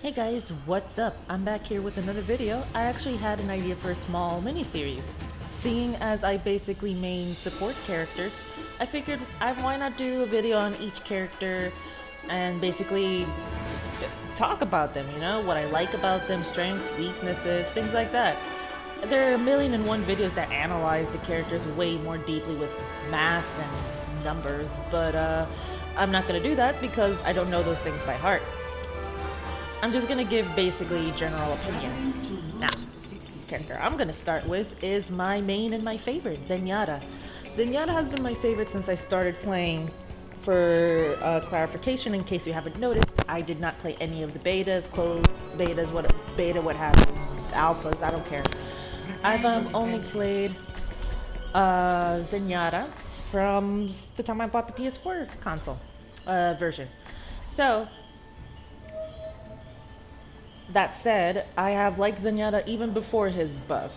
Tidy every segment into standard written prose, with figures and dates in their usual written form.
Hey guys, what's up? I'm back here with another video. I actually had an idea for a small mini-series. Seeing as I basically main support characters, I figured why not do a video on each character and basically talk about them, you know? What I like about them, strengths, weaknesses, things like that. There are a million and one videos that analyze the characters way more deeply with math and numbers, but I'm not gonna do that because I don't know those things by heart. I'm just gonna give basically general opinion. Now, the character I'm gonna start with is my main and my favorite, Zenyatta. Zenyatta has been my favorite since I started playing. For clarification, in case you haven't noticed, I did not play any of the betas, closed betas, what have you, alphas, I don't care. I've only played Zenyatta from the time I bought the PS4 console version. So, that said, I have liked Zenyatta even before his buff.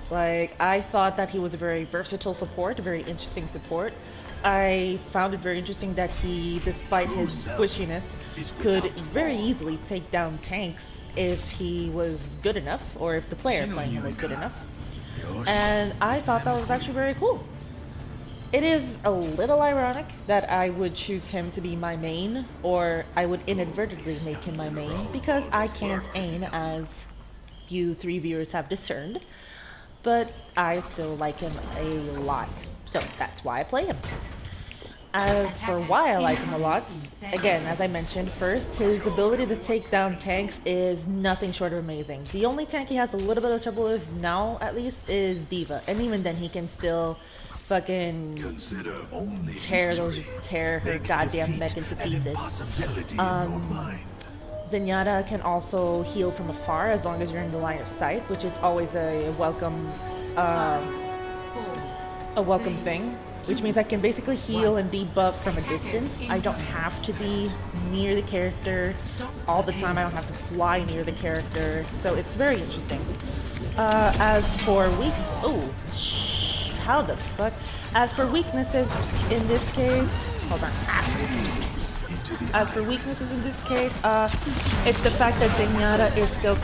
Like, I thought that he was a very versatile support, a very interesting support. I found it very interesting that he, despite his squishiness, could very easily take down tanks if he was good enough, or if the player playing him was good enough. And I thought that was actually very cool. It is a little ironic that I would choose him to be my main, or I would inadvertently make him my main, because I can't aim, as you three viewers have discerned, but I still like him a lot, so that's why I play him. As for why I like him a lot, again, as I mentioned first, his ability to take down tanks is nothing short of amazing. The only tank he has a little bit of trouble with now, at least, is D.Va, and even then he can still fucking tear her goddamn mech into pieces. Zenyatta can also heal from afar as long as you're in the line of sight, which is always a welcome thing. Which means I can basically heal and debuff from a distance. I don't have to be near the character all the time. I don't have to fly near the character, so it's very interesting. As for how the fuck? As for weaknesses in this case, hold on. As for weaknesses in this case, it's the fact that Zenyatta is still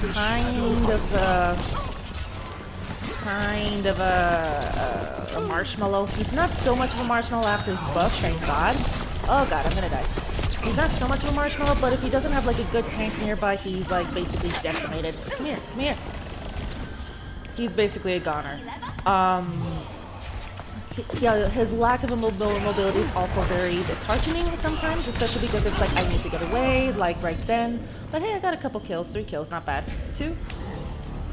kind of a marshmallow. He's not so much of a marshmallow after his buff, thank god. Oh god, I'm gonna die. He's not so much of a marshmallow, but if he doesn't have like a good tank nearby, he's like basically decimated. Come here. He's basically a goner. Yeah, his lack of mobility is also very disheartening sometimes, especially because it's like I need to get away, like right then. But hey, I got a couple kills, 3 kills, not bad. 2?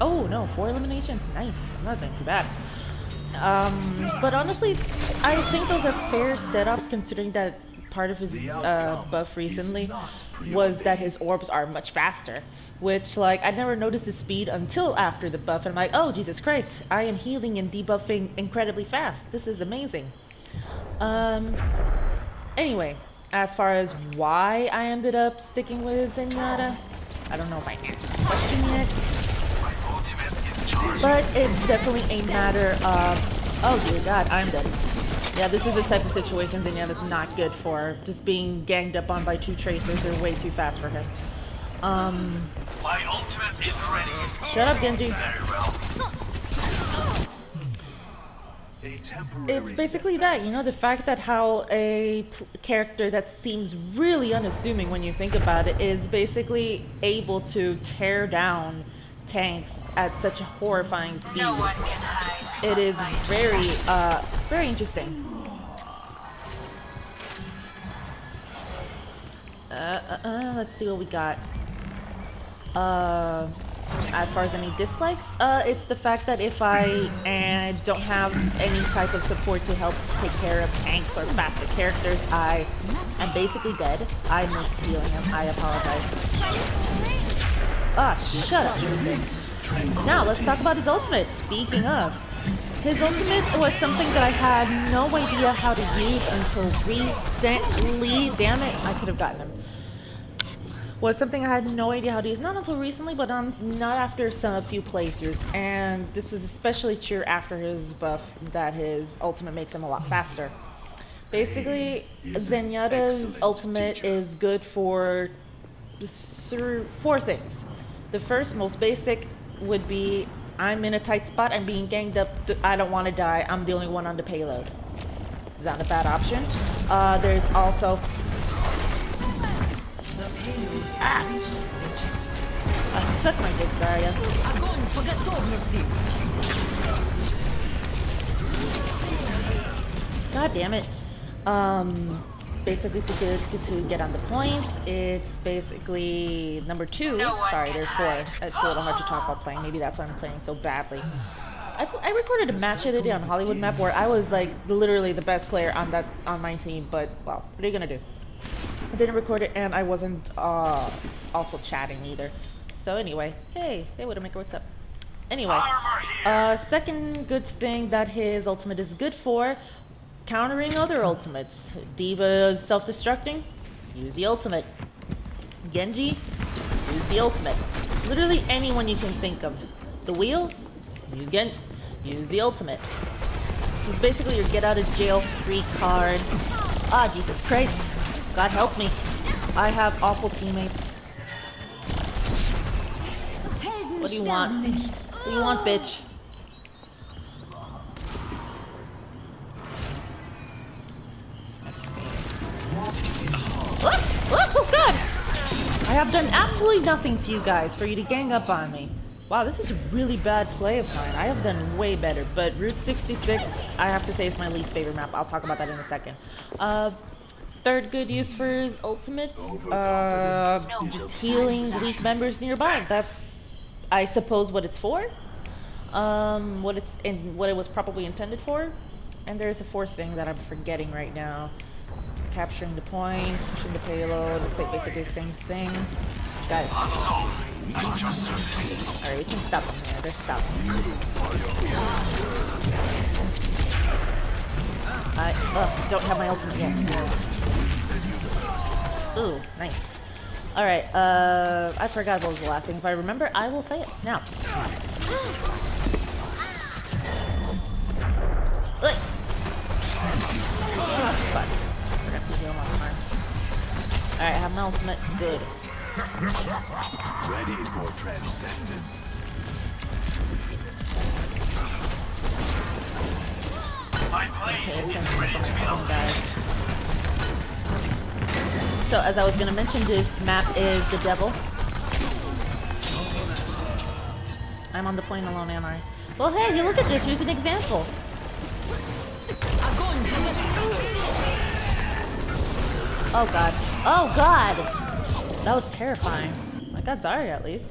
Oh no, 4 eliminations, nice. I'm not doing too bad. But honestly, I think those are fair setups considering that part of his buff recently was that his orbs are much faster. Which, like, I never noticed his speed until after the buff, and I'm like, oh, Jesus Christ, I am healing and debuffing incredibly fast. This is amazing. Anyway, as far as why I ended up sticking with Zenyatta, I don't know if I answered the question yet. But it's definitely a matter of, oh dear god, I'm dead. Yeah, this is the type of situation Zenyatta's not good for. Just being ganged up on by 2 tracers are way too fast for him. My ultimate is ready. Shut up, Genji. It's basically that, you know, the fact that how a character that seems really unassuming when you think about it is basically able to tear down tanks at such a horrifying speed. No one can hide. It is very interesting. Let's see what we got. As far as any dislikes, it's the fact that if I don't have any type of support to help take care of tanks or faster characters, I am basically dead. I missed healing him. I apologize. Shut up. Now, let's talk about his ultimate. Speaking of, his ultimate was something that I had no idea how to use until recently. Damn it, I could have gotten him. Was something I had no idea how to use, not until recently, but not after a few playthroughs. And this is especially true after his buff, that his ultimate makes him a lot faster. Basically, Zenyatta's ultimate is good for four things. The first, most basic, would be I'm in a tight spot, I'm being ganged up, I don't want to die, I'm the only one on the payload. Is that a bad option? There's also... Suck my dick, Zarya. God damn it. Basically to get on the points, it's basically number 2. Sorry, there's 4. It's a little hard to talk about playing. Maybe that's why I'm playing so badly. I recorded a match the other day on Hollywood map where I was like literally the best player on my team, but well, what are you gonna do? I didn't record it and I wasn't also chatting either. So anyway, hey Widowmaker, what's up? Anyway, second good thing that his ultimate is good for, countering other ultimates. D.Va self-destructing, use the ultimate. Genji, use the ultimate. Literally anyone you can think of. The wheel, use the ultimate. It's basically your get out of jail free card. Ah, Jesus Christ. God help me. I have awful teammates. What do you want? What do you want, bitch? Oh god! I have done absolutely nothing to you guys for you to gang up on me. Wow, this is a really bad play of mine. I have done way better, but Route 66, I have to say, is my least favorite map. I'll talk about that in a second. Third good use for his ultimate, healing weak members nearby. That's, I suppose, what it's for. What it was probably intended for. And there's a fourth thing that I'm forgetting right now. Capturing the points, pushing the payload, it's like basically the same thing. Guys. Alright, you can stop them there, they're stopping. I don't have my ultimate yet. Ooh, nice. Alright, I forgot what was the last thing. If I remember, I will say it now. Alright, I have my ultimate. Good. Ready for transcendence. My blade is ready to be unleashed. So, as I was gonna mention, this map is the devil. I'm on the plane alone, am I? Well, hey, you look at this. Here's an example. Oh god. Oh god! That was terrifying. I got Zarya at least.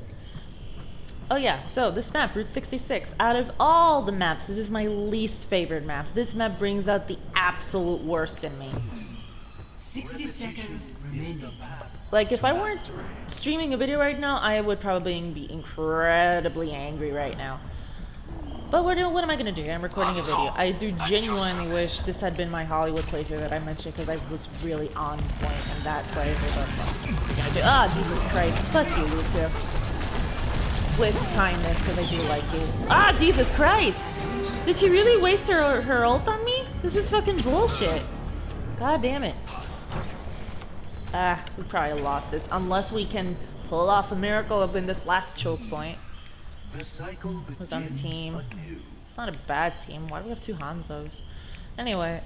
Oh yeah, so this map, Route 66. Out of all the maps, this is my least favorite map. This map brings out the absolute worst in me. 60 seconds remaining. Like, if I weren't streaming a video right now, I would probably be incredibly angry right now. But what am I gonna do? I'm recording a video. I do genuinely wish this had been my Hollywood playthrough that I mentioned, because I was really on point in that playthrough. Ah, Jesus Christ. Fuck you, Lucio. With kindness, because I do like you. Ah, Jesus Christ! Did she really waste her ult on me? This is fucking bullshit. God damn it. Ah, we probably lost this, unless we can pull off a miracle up in this last choke point. The cycle Who's on the team? anew. It's not a bad team. Why do we have 2 Hanzos? Anyway,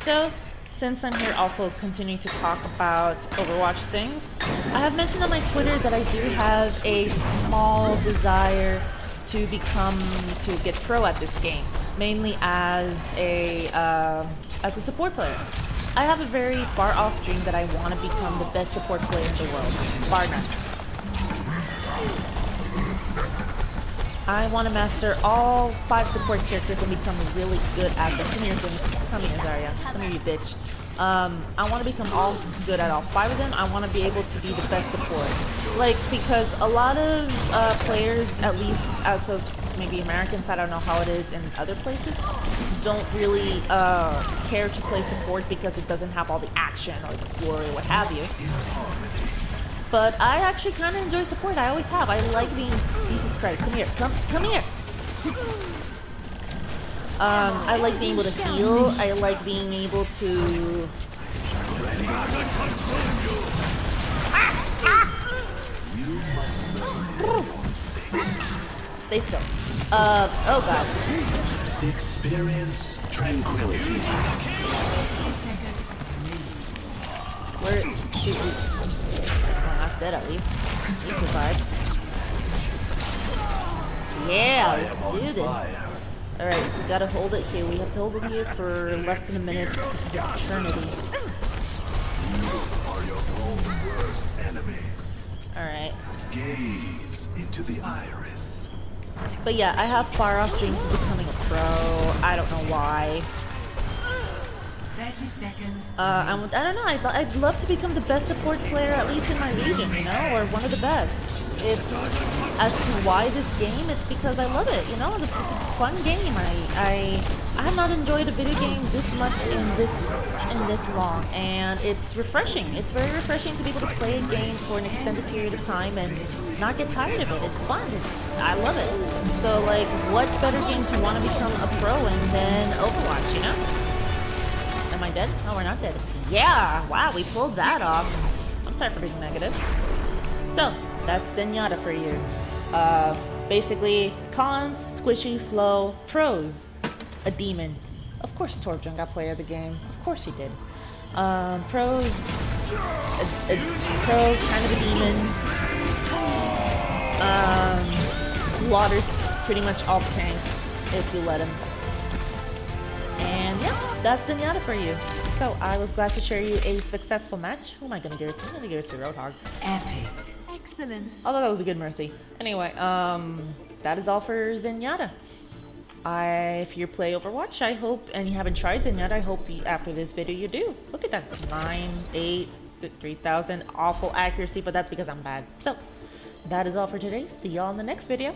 so, since I'm here also continuing to talk about Overwatch things, I have mentioned on my Twitter that I do have a small desire to get pro at this game, mainly as a support player. I have a very far off dream that I want to become the best support player in the world, bar none. I want to master all 5 support characters and become really good at them. Come here, Zarya. Come here, you bitch. I want to become all good at all 5 of them. I want to be able to be the best support. Like, because a lot of players, at least outside maybe Americans, I don't know how it is in other places, don't really care to play support because it doesn't have all the action or the glory or what have you. But I actually kind of enjoy support. I always have. I like being... Jesus Christ. Come here. Come here. I like being able to heal. I like being able to... stay still. Oh god. Experience tranquility. 30 seconds remaining. Where? Shoot. Well, not dead at least. He survived. Yeah, let's do this. Alright, we gotta hold it here. We have to hold it here for less than a minute because of eternity. You are your own worst enemy. Alright. Gaze into the iris. But yeah, I have far off dreams of becoming a pro. I don't know why. 30 seconds. I don't know. I'd love to become the best support player, at least in my region, you know, or one of the best. It's as to why this game. It's because I love it. You know, it's a fun game. I have not enjoyed a video game this much in this long, and it's refreshing. It's very refreshing to be able to play a game for an extended period of time and not get tired of it. It's fun. I love it. So like, what better game to want to become a pro in than Overwatch? You know? Am I dead? Oh, we're not dead. Yeah! Wow, we pulled that off. I'm sorry for being negative. So, that's Zenyatta for you. Basically, cons, squishy, slow, pros, a demon. Of course Torbjorn got player of the game. Of course he did. Pros, a pro, kind of a demon. Lauder's pretty much all tank, if you let him. And yeah, that's Zenyatta for you. So I was glad to share you a successful match. Who am I gonna give it to? I'm gonna give it to Roadhog. Epic. Excellent. Although that was a good mercy. Anyway, that is all for Zenyatta. If you play Overwatch, I hope, and you haven't tried Zenyatta, I hope after this video you do. Look at that, 9, 8, 3,000, awful accuracy, but that's because I'm bad. So, that is all for today. See y'all in the next video.